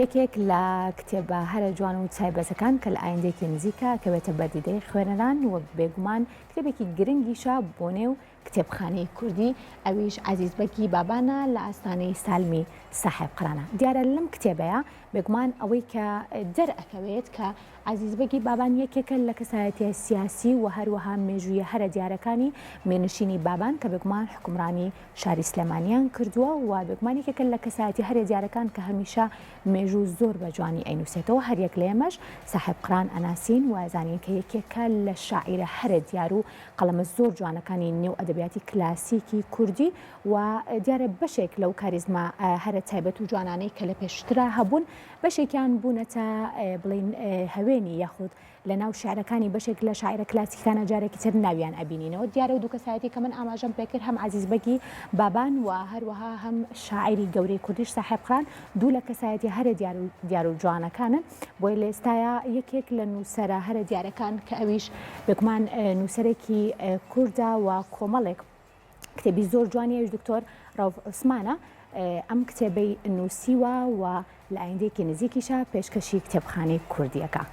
یەکێک لە کتێبە هەرە جوان و تایبەتەکان کە لە ئایندێکی نزیکە کەوێتە بەردیدەی خوێنەران و بێگومان کتێبێکی گرنگیشە بۆ نێو کتێبخانەی کوردی ئەویش عەزیزبەگی بابانە لە ئاستانەی سالمی ساحێب قڕانە. دیارە لەم کتێبەیە بێگومان ئەوەی کە دەرئەکەوێت کە عەزیزبەگی بابان یەکێکە لە کەسایەتیە سیاسی و هەروەها مێژوویە هەرە دیارەکانی مێنشینی بابان کە بێگومان حکومڕانی شاری سلێمانیان کردووە و بێگومان یەکێکە لە کەسایەتی هەرە دیارەکان کە هەمیشە مێژوو زۆر بە جوانی ئەینووسێتەوە. هەریەک لە ئێمەش ساحێب قڕان ئەناسین و ئەزانین کە یەکێکە لە شاعیرە هەرە دیار و قەڵەمە زۆر جوانەکانی نێو ئەدەبیاتی کلاسیکی کوردی و دیارە بەشێک لەو کاریزما هەرە تایبەت و جوانانەی کە لە پێشترا هەبوون بەشێکیان بوونەتە بڵین هەوێنی یاخود لە ناو شعرەکانی بەشێک لە شاعرە کلاسیکانە جارێکی تر ناویان ئەبینینەوە. دیارە و دوو کەسایەتی کە من ئاماژەم پێکرد هەم عەزیزبەگی بابان و هەروەها هەم شاعیری گەورەی کوردیش ساحێب قڕان دوو لە کەسایەتی هەرە دیار و جوانەکانن بۆی لە ئێستایا یەکێک لە نووسەرە هەرە دیارەکان کە ئەویش بێگومان نووسەرێکی کوردە و کۆمەڵێک کتێبی زۆر جوانی ئەویش دکتۆر ڕەوف عوسمانە ئەم کتێبەی نووسیوە و لە ئایندێکی نزیکیشە پێشکەشی کتێبخانەی کوردیەکە.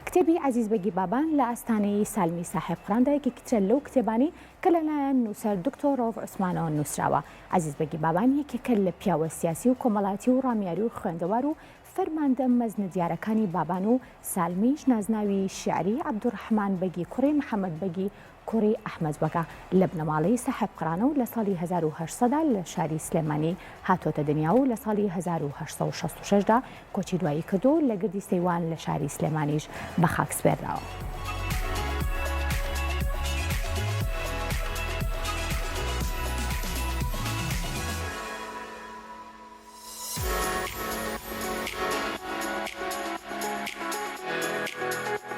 کتێبی عەزیزبەگی بابان لە ئاستانەی سالمی ساحێب قڕاندا یەکێکترە لەو کتێبانی کە لەلایەن نووسەر دکتۆر ڕەوف عوسمانەوە نووسراوە. عەزیزبەگی بابان یەکێکە لە پیاوە سیاسی و کۆمەڵایەتی و ڕامیاری و خوێندەوار و فەرماندە مەزنە دیارەکانی بابان و سالمیش نازناوی شیعری عەبدوڕەحمان بەگی کوڕی محەممەد بەگی کوڕی ئەحمەد بەگا لە بنەماڵەی ساحێب قڕانە و لە ساڵی 1800دا لە شاری سلێمانی هاتۆتە دنیا و لە ساڵی 1866دا کۆچی دوایی کردو لە گردی سەیوان لە شاری سلێمانیش بە خاک سپێردراوە.